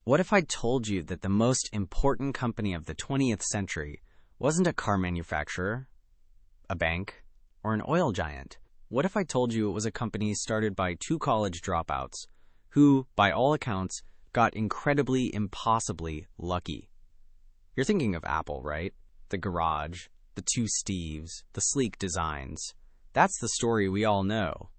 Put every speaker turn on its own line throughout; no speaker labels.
What if I told you that the most important company of the 20th century wasn't a car manufacturer, a bank, or an oil giant? What if I told you it was a company started by two college dropouts who, by all accounts, got incredibly, impossibly lucky? You're thinking of Apple, right? The garage, the two Steves, the sleek designs. That's the story we all know.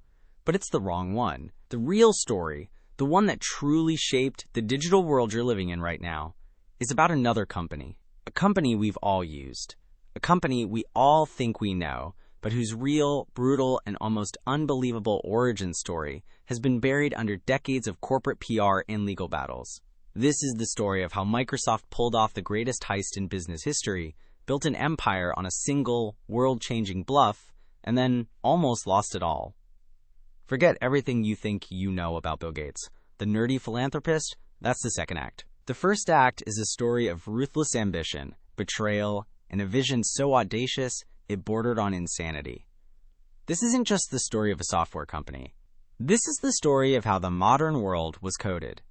But it's the wrong one. The real story, the one that truly shaped the digital world you're living in right now, is about another company. A company we've all used. A company we all think we know, but whose real, brutal, and almost unbelievable origin story has been buried under decades of corporate PR and legal battles. This is the story of how Microsoft pulled off the greatest heist in business history, built an empire on a single, world-changing bluff, and then almost lost it all. Forget everything you think you know about Bill Gates. The nerdy philanthropist, that's the second act. The first act is a story of ruthless ambition, betrayal, and a vision so audacious it bordered on insanity. This isn't just the story of a software company. This is the story of how the modern world was coded.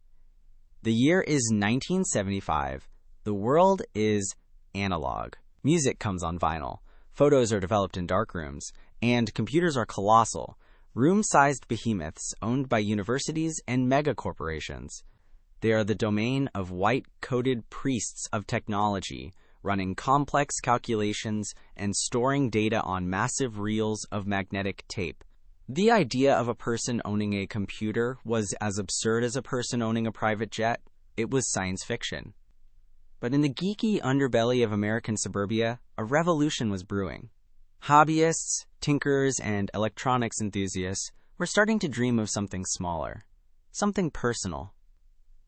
The year is 1975. The world is analog. Music comes on vinyl. Photos are developed in darkrooms. And computers are colossal, room-sized behemoths owned by universities and mega-corporations. They are the domain of white-coated priests of technology, running complex calculations and storing data on massive reels of magnetic tape. The idea of a person owning a computer was as absurd as a person owning a private jet. It was science fiction. But in the geeky underbelly of American suburbia, a revolution was brewing. Hobbyists, tinkerers, and electronics enthusiasts were starting to dream of something smaller, something personal.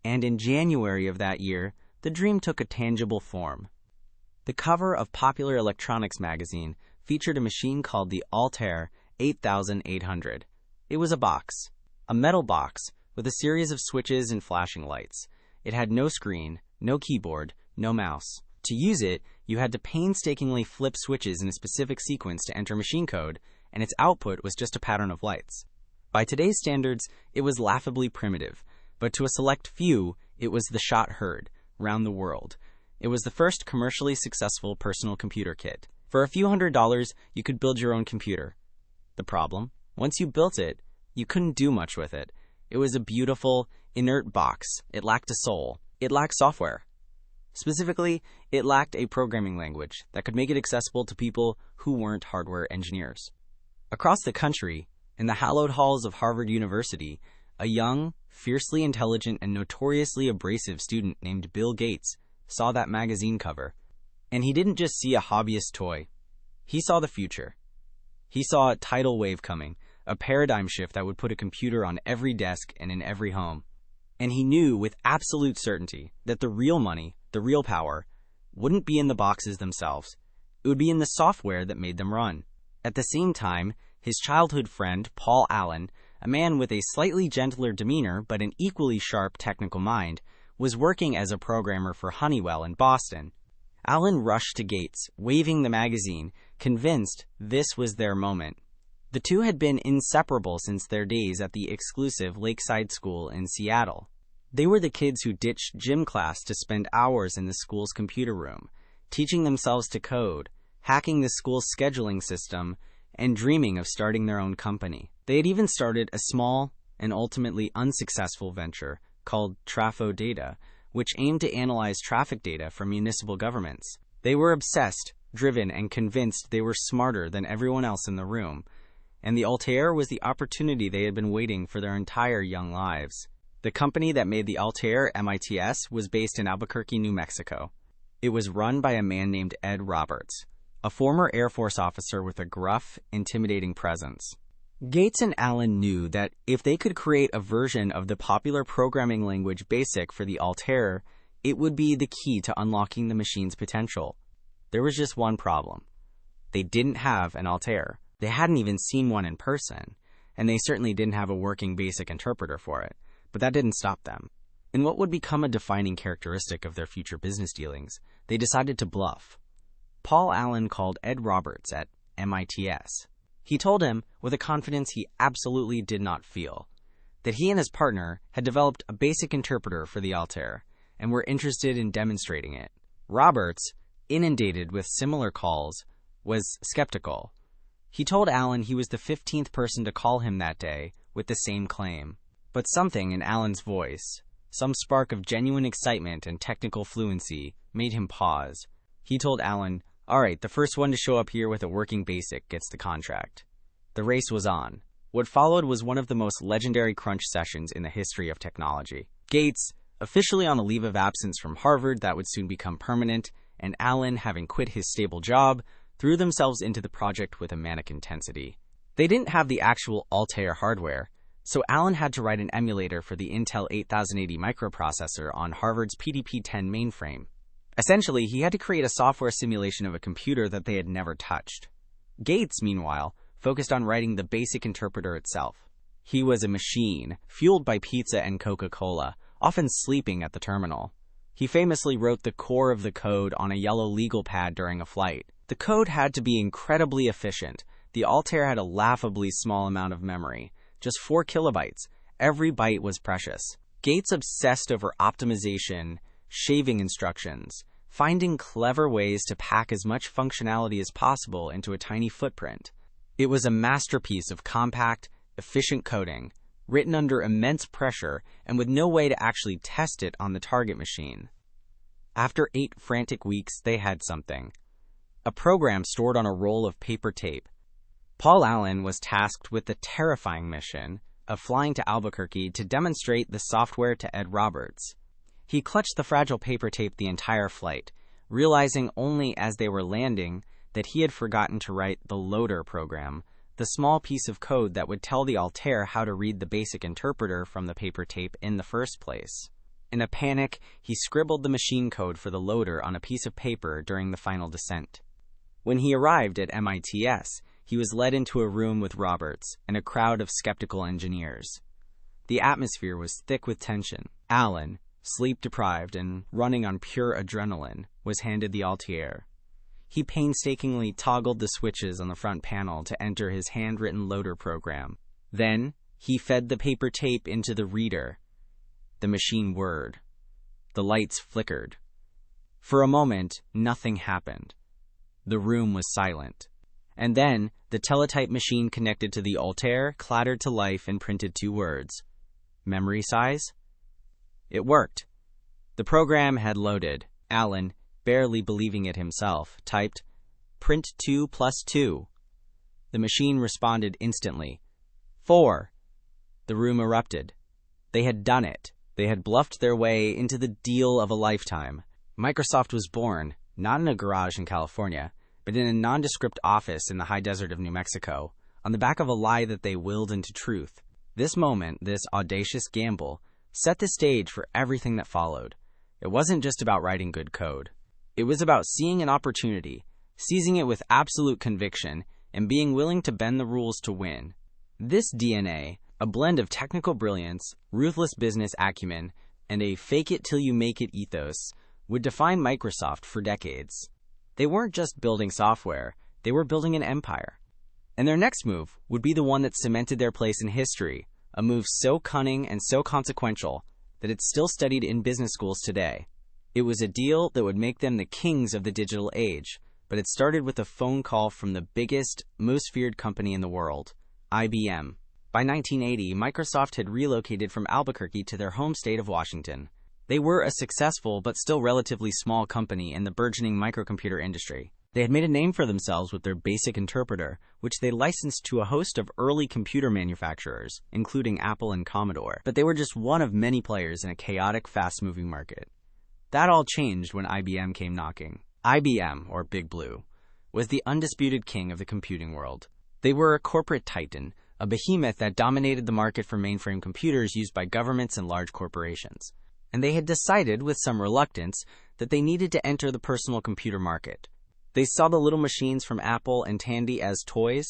And in January of that year, the dream took a tangible form. The cover of Popular Electronics magazine featured a machine called the Altair 8800. It was a box, a metal box with a series of switches and flashing lights. It had no screen, no keyboard, no mouse. To use it, you had to painstakingly flip switches in a specific sequence to enter machine code, and its output was just a pattern of lights. By today's standards, it was laughably primitive, but to a select few, it was the shot heard, round the world. It was the first commercially successful personal computer kit. For a few $100s, you could build your own computer. The problem? Once you built it, you couldn't do much with it. It was a beautiful, inert box. It lacked a soul. It lacked software. Specifically, it lacked a programming language that could make it accessible to people who weren't hardware engineers. Across the country, in the hallowed halls of Harvard University, a young, fiercely intelligent, and notoriously abrasive student named Bill Gates saw that magazine cover. And he didn't just see a hobbyist toy. He saw the future. He saw a tidal wave coming, a paradigm shift that would put a computer on every desk and in every home. And he knew with absolute certainty that the real money, the real power, wouldn't be in the boxes themselves. It would be in the software that made them run. At the same time, his childhood friend, Paul Allen, a man with a slightly gentler demeanor but an equally sharp technical mind, was working as a programmer for Honeywell in Boston. Allen rushed to Gates, waving the magazine, convinced this was their moment. The two had been inseparable since their days at the exclusive Lakeside School in Seattle. They were the kids who ditched gym class to spend hours in the school's computer room, teaching themselves to code, hacking the school's scheduling system, and dreaming of starting their own company. They had even started a small and ultimately unsuccessful venture called Trafo Data, which aimed to analyze traffic data from municipal governments. They were obsessed, driven, and convinced they were smarter than everyone else in the room, and the Altair was the opportunity they had been waiting for their entire young lives. The company that made the Altair MITS was based in Albuquerque, New Mexico. It was run by a man named Ed Roberts, a former Air Force officer with a gruff, intimidating presence. Gates and Allen knew that if they could create a version of the popular programming language BASIC for the Altair, it would be the key to unlocking the machine's potential. There was just one problem. They didn't have an Altair. They hadn't even seen one in person, and they certainly didn't have a working BASIC interpreter for it. But that didn't stop them. In what would become a defining characteristic of their future business dealings, they decided to bluff. Paul Allen called Ed Roberts at MITS. He told him, with a confidence he absolutely did not feel, that he and his partner had developed a BASIC interpreter for the Altair, and were interested in demonstrating it. Roberts, inundated with similar calls, was skeptical. He told Allen he was the 15th person to call him that day with the same claim. But something in Allen's voice, some spark of genuine excitement and technical fluency, made him pause. He told Allen, "All right, the first one to show up here with a working BASIC gets the contract." The race was on. What followed was one of the most legendary crunch sessions in the history of technology. Gates, officially on a leave of absence from Harvard that would soon become permanent, and Allen, having quit his stable job, threw themselves into the project with a manic intensity. They didn't have the actual Altair hardware, so Allen had to write an emulator for the Intel 8080 microprocessor on Harvard's PDP-10 mainframe. Essentially, he had to create a software simulation of a computer that they had never touched. Gates, meanwhile, focused on writing the basic interpreter itself. He was a machine, fueled by pizza and Coca-Cola, often sleeping at the terminal. He famously wrote the core of the code on a yellow legal pad during a flight. The code had to be incredibly efficient. The Altair had a laughably small amount of memory, just 4 kilobytes. Every byte was precious. Gates obsessed over optimization, shaving instructions, finding clever ways to pack as much functionality as possible into a tiny footprint. It was a masterpiece of compact, efficient coding, written under immense pressure and with no way to actually test it on the target machine. After 8 frantic weeks, they had something. A program stored on a roll of paper tape. Paul Allen was tasked with the terrifying mission of flying to Albuquerque to demonstrate the software to Ed Roberts. He clutched the fragile paper tape the entire flight, realizing only as they were landing that he had forgotten to write the loader program, the small piece of code that would tell the Altair how to read the basic interpreter from the paper tape in the first place. In a panic, he scribbled the machine code for the loader on a piece of paper during the final descent. When he arrived at MITS, he was led into a room with Roberts and a crowd of skeptical engineers. The atmosphere was thick with tension. Allen, sleep-deprived and running on pure adrenaline, was handed the Altair. He painstakingly toggled the switches on the front panel to enter his handwritten loader program. Then, he fed the paper tape into the reader. The machine whirred. The lights flickered. For a moment, nothing happened. The room was silent. And then, the teletype machine connected to the Altair clattered to life and printed 2 words. Memory size? It worked. The program had loaded. Allen, barely believing it himself, typed, "Print 2 plus 2. The machine responded instantly. 4. The room erupted. They had done it. They had bluffed their way into the deal of a lifetime. Microsoft was born, not in a garage in California, but in a nondescript office in the high desert of New Mexico, on the back of a lie that they willed into truth. This moment, this audacious gamble, set the stage for everything that followed. It wasn't just about writing good code. It was about seeing an opportunity, seizing it with absolute conviction, and being willing to bend the rules to win. This DNA, a blend of technical brilliance, ruthless business acumen, and a fake-it-till-you-make-it ethos, would define Microsoft for decades. They weren't just building software, they were building an empire. And their next move would be the one that cemented their place in history, a move so cunning and so consequential that it's still studied in business schools today. It was a deal that would make them the kings of the digital age, but it started with a phone call from the biggest, most feared company in the world, IBM. By 1980, Microsoft had relocated from Albuquerque to their home state of Washington. They were a successful but still relatively small company in the burgeoning microcomputer industry. They had made a name for themselves with their basic interpreter, which they licensed to a host of early computer manufacturers, including Apple and Commodore. But they were just one of many players in a chaotic, fast-moving market. That all changed when IBM came knocking. IBM, or Big Blue, was the undisputed king of the computing world. They were a corporate titan, a behemoth that dominated the market for mainframe computers used by governments and large corporations. And they had decided, with some reluctance, that they needed to enter the personal computer market. They saw the little machines from Apple and Tandy as toys,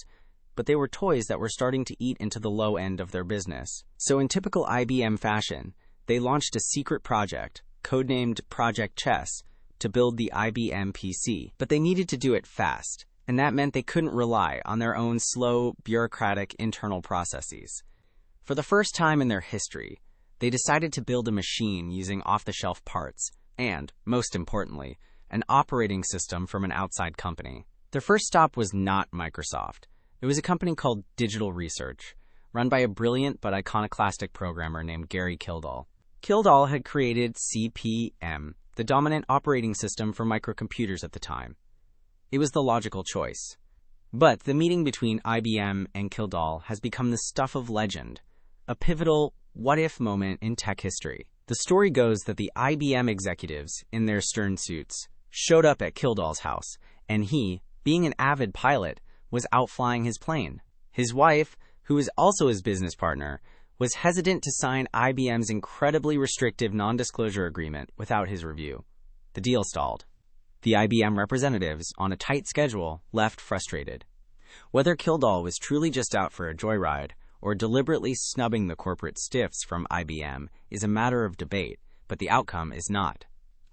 but they were toys that were starting to eat into the low end of their business. So in typical IBM fashion, they launched a secret project, codenamed Project Chess, to build the IBM PC. But they needed to do it fast, and that meant they couldn't rely on their own slow, bureaucratic internal processes. For the first time in their history, They decided to build a machine using off-the-shelf parts and, most importantly, an operating system from an outside company. Their first stop was not Microsoft. It was a company called Digital Research, run by a brilliant but iconoclastic programmer named Gary Kildall. Kildall had created CP/M, the dominant operating system for microcomputers at the time. It was the logical choice. But the meeting between IBM and Kildall has become the stuff of legend, a pivotal what-if moment in tech history. The story goes that the IBM executives, in their stern suits, showed up at Kildall's house, and he, being an avid pilot, was out flying his plane. His wife, who was also his business partner, was hesitant to sign IBM's incredibly restrictive non-disclosure agreement without his review. The deal stalled. The IBM representatives, on a tight schedule, left frustrated. Whether Kildall was truly just out for a joyride or deliberately snubbing the corporate stiffs from IBM is a matter of debate, but the outcome is not.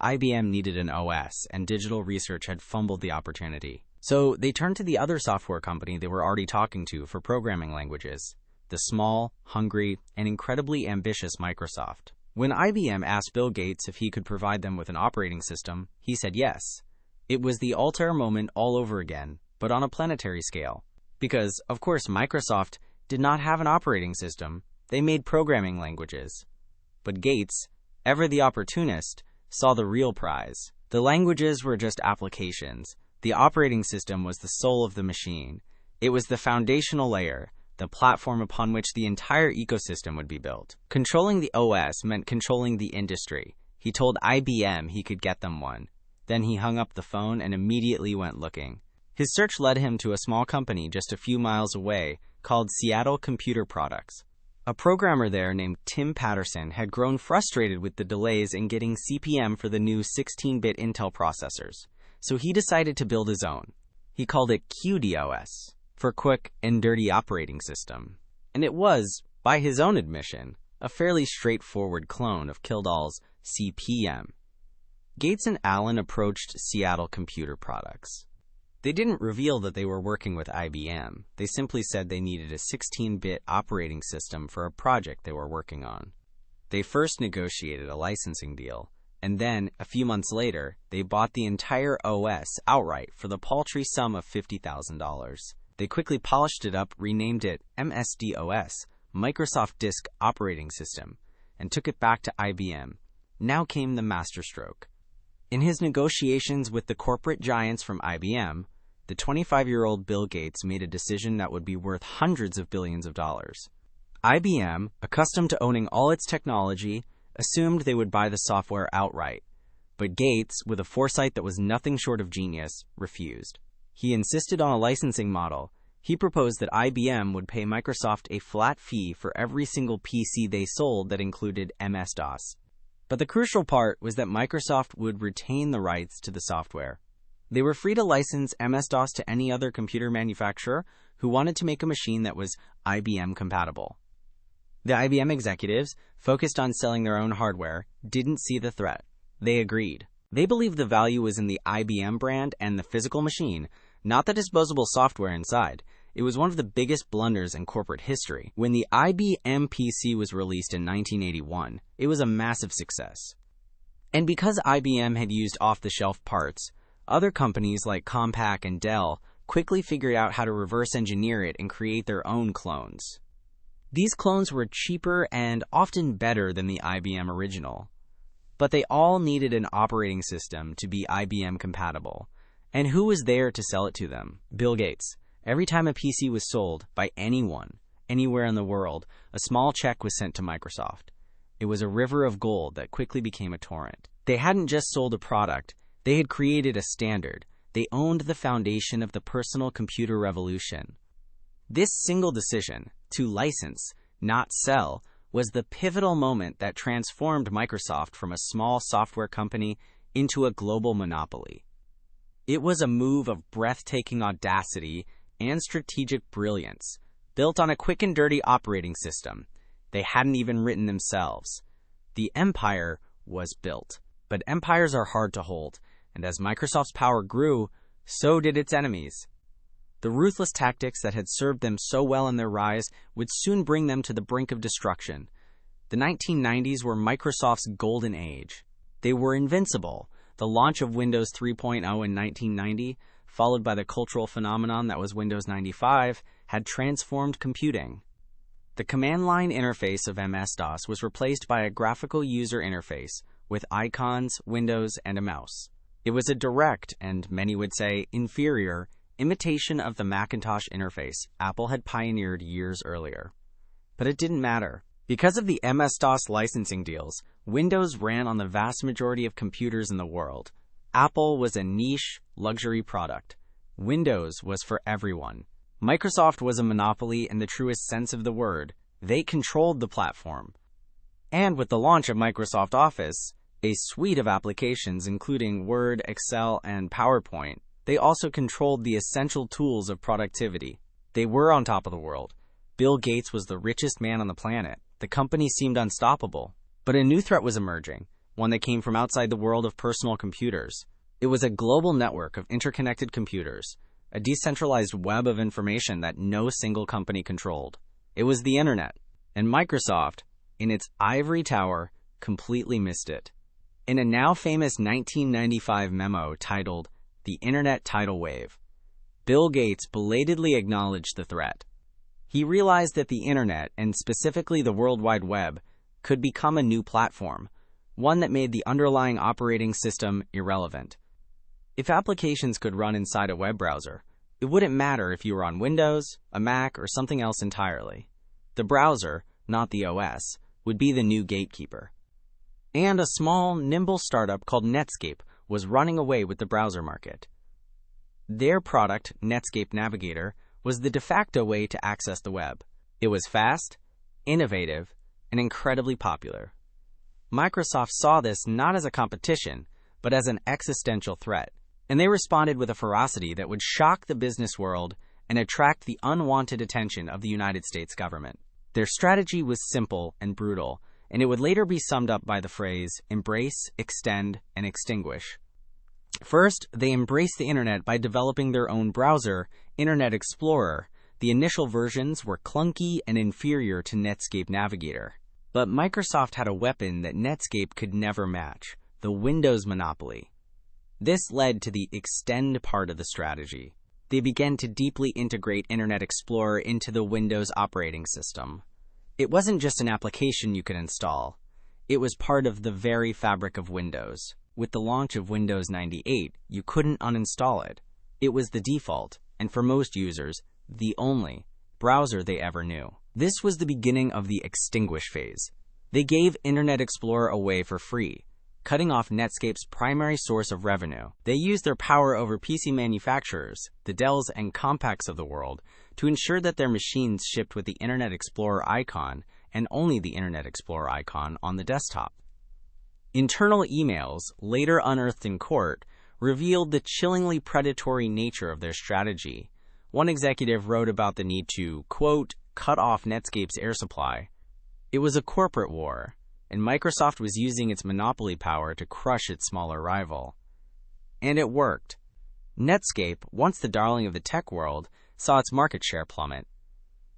IBM needed an OS, and Digital Research had fumbled the opportunity. So they turned to the other software company they were already talking to for programming languages, the small, hungry, and incredibly ambitious Microsoft. When IBM asked Bill Gates if he could provide them with an operating system, he said yes. It was the Altair moment all over again, but on a planetary scale. Because, of course, Microsoft did not have an operating system. They made programming languages. But Gates, ever the opportunist, saw the real prize. The languages were just applications. The operating system was the soul of the machine. It was the foundational layer, the platform upon which the entire ecosystem would be built. Controlling the OS meant controlling the industry. He told IBM he could get them one. Then he hung up the phone and immediately went looking. His search led him to a small company just a few miles away called Seattle Computer Products. A programmer there named Tim Patterson had grown frustrated with the delays in getting CP/M for the new 16-bit Intel processors, so he decided to build his own. He called it QDOS, for Quick and Dirty Operating System. And it was, by his own admission, a fairly straightforward clone of Kildall's CP/M. Gates and Allen approached Seattle Computer Products. They didn't reveal that they were working with IBM. They simply said they needed a 16-bit operating system for a project they were working on. They first negotiated a licensing deal, and then, a few months later, they bought the entire OS outright for the paltry sum of $50,000. They quickly polished it up, renamed it MSDOS, Microsoft Disk Operating System, and took it back to IBM. Now came the masterstroke. In his negotiations with the corporate giants from IBM, the 25-year-old Bill Gates made a decision that would be worth hundreds of billions of dollars. IBM, accustomed to owning all its technology, assumed they would buy the software outright. But Gates, with a foresight that was nothing short of genius, refused. He insisted on a licensing model. He proposed that IBM would pay Microsoft a flat fee for every single PC they sold that included MS-DOS. But the crucial part was that Microsoft would retain the rights to the software. They were free to license MS-DOS to any other computer manufacturer who wanted to make a machine that was IBM compatible. The IBM executives, focused on selling their own hardware, didn't see the threat. They agreed. They believed the value was in the IBM brand and the physical machine, not the disposable software inside. It was one of the biggest blunders in corporate history. When the IBM PC was released in 1981, it was a massive success. And because IBM had used off-the-shelf parts, other companies like Compaq and Dell quickly figured out how to reverse engineer it and create their own clones. These clones were cheaper and often better than the IBM original. But they all needed an operating system to be IBM compatible. And who was there to sell it to them? Bill Gates. Every time a PC was sold by anyone, anywhere in the world, a small check was sent to Microsoft. It was a river of gold that quickly became a torrent. They hadn't just sold a product, they had created a standard. They owned the foundation of the personal computer revolution. This single decision, to license, not sell, was the pivotal moment that transformed Microsoft from a small software company into a global monopoly. It was a move of breathtaking audacity and strategic brilliance, built on a quick and dirty operating system they hadn't even written themselves. The empire was built. But empires are hard to hold, and as Microsoft's power grew, so did its enemies. The ruthless tactics that had served them so well in their rise would soon bring them to the brink of destruction. The 1990s were Microsoft's golden age. They were invincible. The launch of Windows 3.0 in 1990, followed by the cultural phenomenon that was Windows 95, had transformed computing. The command line interface of MS-DOS was replaced by a graphical user interface with icons, windows, and a mouse. It was a direct, and many would say inferior, imitation of the Macintosh interface Apple had pioneered years earlier. But it didn't matter. Because of the MS-DOS licensing deals, Windows ran on the vast majority of computers in the world. Apple was a niche, luxury product. Windows was for everyone. Microsoft was a monopoly in the truest sense of the word. They controlled the platform. And with the launch of Microsoft Office, a suite of applications including Word, Excel, and PowerPoint, they also controlled the essential tools of productivity. They were on top of the world. Bill Gates was the richest man on the planet. The company seemed unstoppable. But a new threat was emerging, one that came from outside the world of personal computers. It was a global network of interconnected computers, a decentralized web of information that no single company controlled. It was the internet, and Microsoft, in its ivory tower, completely missed it. In a now famous 1995 memo titled The Internet Tidal Wave, Bill Gates belatedly acknowledged the threat. He realized that the internet, and specifically the World Wide Web, could become a new platform, one that made the underlying operating system irrelevant. If applications could run inside a web browser, it wouldn't matter if you were on Windows, a Mac, or something else entirely. The browser, not the OS, would be the new gatekeeper. And a small, nimble startup called Netscape was running away with the browser market. Their product, Netscape Navigator, was the de facto way to access the web. It was fast, innovative, and incredibly popular. Microsoft saw this not as a competition, but as an existential threat. And they responded with a ferocity that would shock the business world and attract the unwanted attention of the United States government. Their strategy was simple and brutal, and it would later be summed up by the phrase, embrace, extend, and extinguish. First, they embraced the internet by developing their own browser, Internet Explorer. The initial versions were clunky and inferior to Netscape Navigator. But Microsoft had a weapon that Netscape could never match, the Windows monopoly. This led to the extend part of the strategy. They began to deeply integrate Internet Explorer into the Windows operating system. It wasn't just an application you could install. It was part of the very fabric of Windows. With the launch of Windows 98, you couldn't uninstall it. It was the default, and for most users, the only browser they ever knew. This was the beginning of the extinguish phase. They gave Internet Explorer away for free, cutting off Netscape's primary source of revenue. They used their power over PC manufacturers, the Dells and Compaqs of the world, to ensure that their machines shipped with the Internet Explorer icon and only the Internet Explorer icon on the desktop. Internal emails, later unearthed in court, revealed the chillingly predatory nature of their strategy. One executive wrote about the need to, quote, cut off Netscape's air supply. It was a corporate war, and Microsoft was using its monopoly power to crush its smaller rival. And it worked. Netscape, once the darling of the tech world, saw its market share plummet.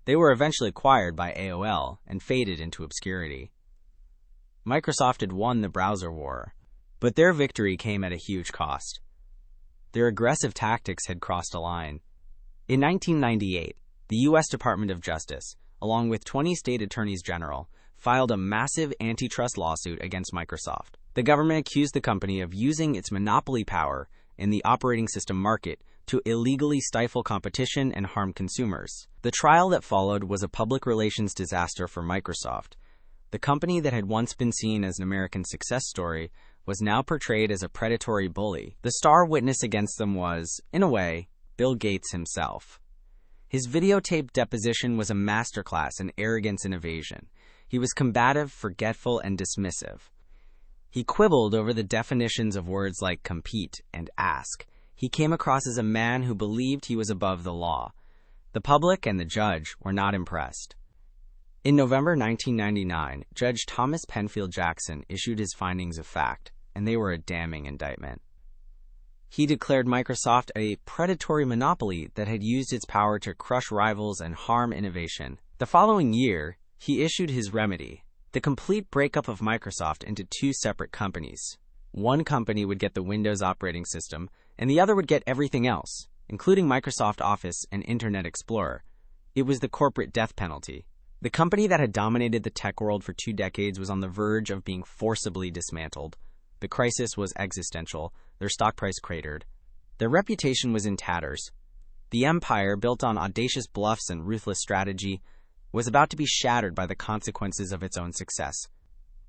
They were eventually acquired by AOL and faded into obscurity. Microsoft had won the browser war, but their victory came at a huge cost. Their aggressive tactics had crossed a line. In 1998, the U.S. Department of Justice, along with 20 state attorneys general, filed a massive antitrust lawsuit against Microsoft. The government accused the company of using its monopoly power in the operating system market to illegally stifle competition and harm consumers. The trial that followed was a public relations disaster for Microsoft. The company that had once been seen as an American success story was now portrayed as a predatory bully. The star witness against them was, in a way, Bill Gates himself. His videotaped deposition was a masterclass in arrogance and evasion. He was combative, forgetful, and dismissive. He quibbled over the definitions of words like compete and ask. He came across as a man who believed he was above the law. The public and the judge were not impressed. In November 1999, Judge Thomas Penfield Jackson issued his findings of fact, and they were a damning indictment. He declared Microsoft a predatory monopoly that had used its power to crush rivals and harm innovation. The following year, he issued his remedy, the complete breakup of Microsoft into two separate companies. One company would get the Windows operating system, and the other would get everything else, including Microsoft Office and Internet Explorer. It was the corporate death penalty. The company that had dominated the tech world for 2 decades was on the verge of being forcibly dismantled. The crisis was existential. Their stock price cratered. Their reputation was in tatters. The empire, built on audacious bluffs and ruthless strategy, was about to be shattered by the consequences of its own success.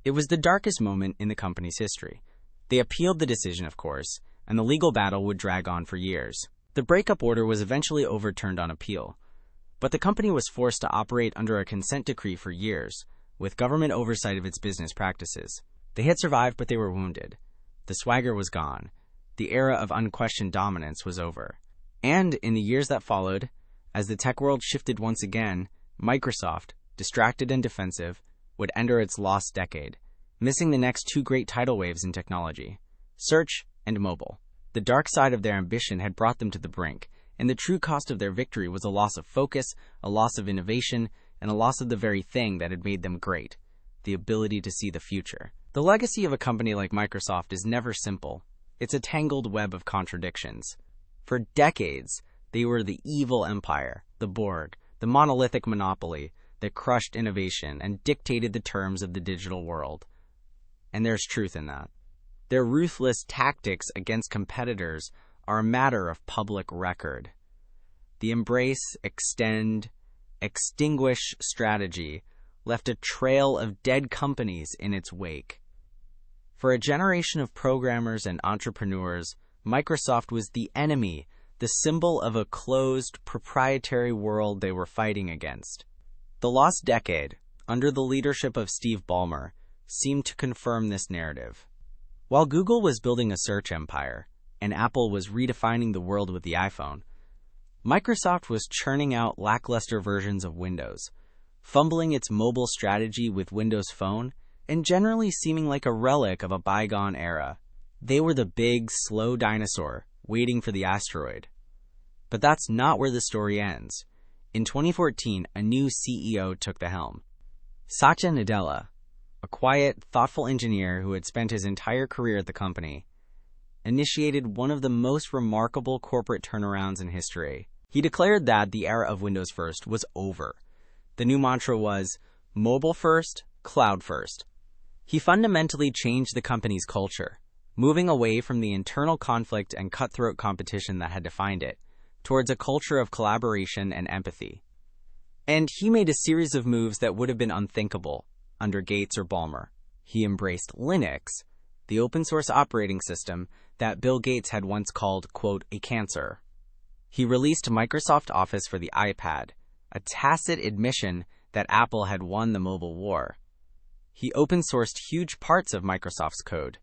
It was the darkest moment in the company's history. They appealed the decision, of course, and the legal battle would drag on for years. The breakup order was eventually overturned on appeal, but the company was forced to operate under a consent decree for years, with government oversight of its business practices. They had survived, but they were wounded. The swagger was gone. The era of unquestioned dominance was over. And in the years that followed, as the tech world shifted once again, Microsoft, distracted and defensive, would enter its lost decade, missing the next 2 great tidal waves in technology: search and mobile. The dark side of their ambition had brought them to the brink, and the true cost of their victory was a loss of focus, a loss of innovation, and a loss of the very thing that had made them great: the ability to see the future. The legacy of a company like Microsoft is never simple. It's a tangled web of contradictions. For decades, they were the evil empire, the Borg, the monolithic monopoly that crushed innovation and dictated the terms of the digital world. And there's truth in that. Their ruthless tactics against competitors are a matter of public record. The embrace, extend, extinguish strategy left a trail of dead companies in its wake. For a generation of programmers and entrepreneurs, Microsoft was the enemy, the symbol of a closed, proprietary world they were fighting against. The lost decade, under the leadership of Steve Ballmer, seemed to confirm this narrative. While Google was building a search empire, and Apple was redefining the world with the iPhone, Microsoft was churning out lackluster versions of Windows, fumbling its mobile strategy with Windows Phone, and generally seeming like a relic of a bygone era. They were the big, slow dinosaur, waiting for the asteroid. But that's not where the story ends. In 2014, a new CEO took the helm. Satya Nadella, a quiet, thoughtful engineer who had spent his entire career at the company, initiated one of the most remarkable corporate turnarounds in history. He declared that the era of Windows First was over. The new mantra was mobile first, cloud first. He fundamentally changed the company's culture, moving away from the internal conflict and cutthroat competition that had defined it, towards a culture of collaboration and empathy. And he made a series of moves that would have been unthinkable under Gates or Ballmer. He embraced Linux, the open-source operating system that Bill Gates had once called, quote, a cancer. He released Microsoft Office for the iPad, a tacit admission that Apple had won the mobile war. He open-sourced huge parts of Microsoft's code.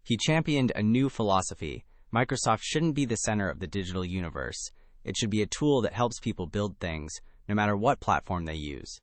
He championed a new philosophy. Microsoft shouldn't be the center of the digital universe. It should be a tool that helps people build things, no matter what platform they use.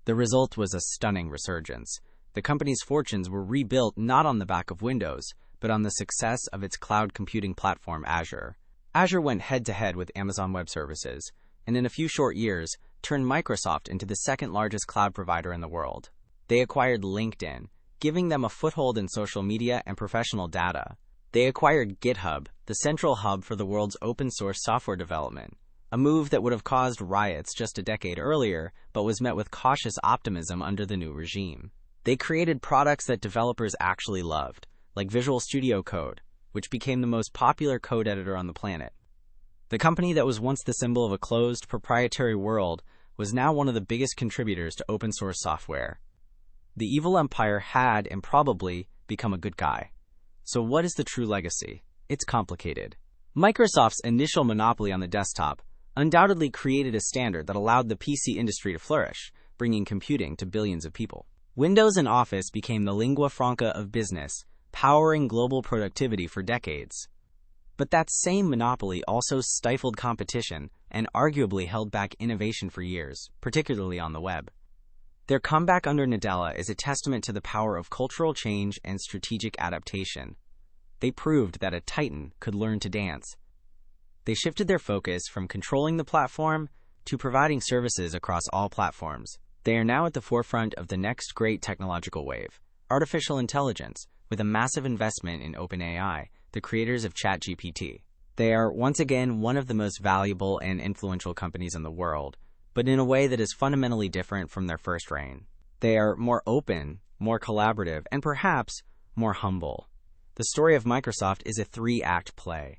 The result was a stunning resurgence. The company's fortunes were rebuilt not on the back of Windows, but on the success of its cloud computing platform, Azure. Azure went head-to-head with Amazon Web Services, and in a few short years, turned Microsoft into the second-largest cloud provider in the world. They acquired LinkedIn, giving them a foothold in social media and professional data. They acquired GitHub, the central hub for the world's open-source software development, a move that would have caused riots just a decade earlier, but was met with cautious optimism under the new regime. They created products that developers actually loved, like Visual Studio Code, which became the most popular code editor on the planet. The company that was once the symbol of a closed, proprietary world was now one of the biggest contributors to open-source software. The evil empire had, and probably, become a good guy. So what is the true legacy? It's complicated. Microsoft's initial monopoly on the desktop undoubtedly created a standard that allowed the PC industry to flourish, bringing computing to billions of people. Windows and Office became the lingua franca of business, powering global productivity for decades. But that same monopoly also stifled competition and arguably held back innovation for years, particularly on the web. Their comeback under Nadella is a testament to the power of cultural change and strategic adaptation. They proved that a titan could learn to dance. They shifted their focus from controlling the platform to providing services across all platforms. They are now at the forefront of the next great technological wave, artificial intelligence, with a massive investment in OpenAI, the creators of ChatGPT. They are once again one of the most valuable and influential companies in the world, but in a way that is fundamentally different from their first reign. They are more open, more collaborative, and perhaps more humble. The story of Microsoft is a three-act play.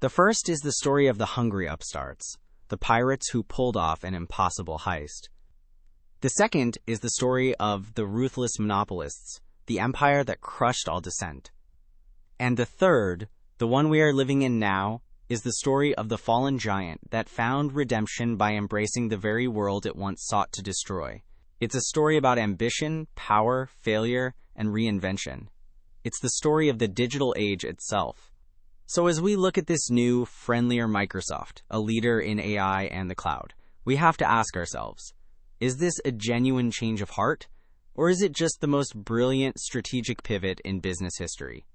The first is the story of the hungry upstarts, the pirates who pulled off an impossible heist. The second is the story of the ruthless monopolists, the empire that crushed all dissent. And the third, the one we are living in now, is the story of the fallen giant that found redemption by embracing the very world it once sought to destroy. It's a story about ambition, power, failure, and reinvention. It's the story of the digital age itself. So as we look at this new, friendlier Microsoft, a leader in AI and the cloud, we have to ask ourselves, is this a genuine change of heart, or is it just the most brilliant strategic pivot in business history?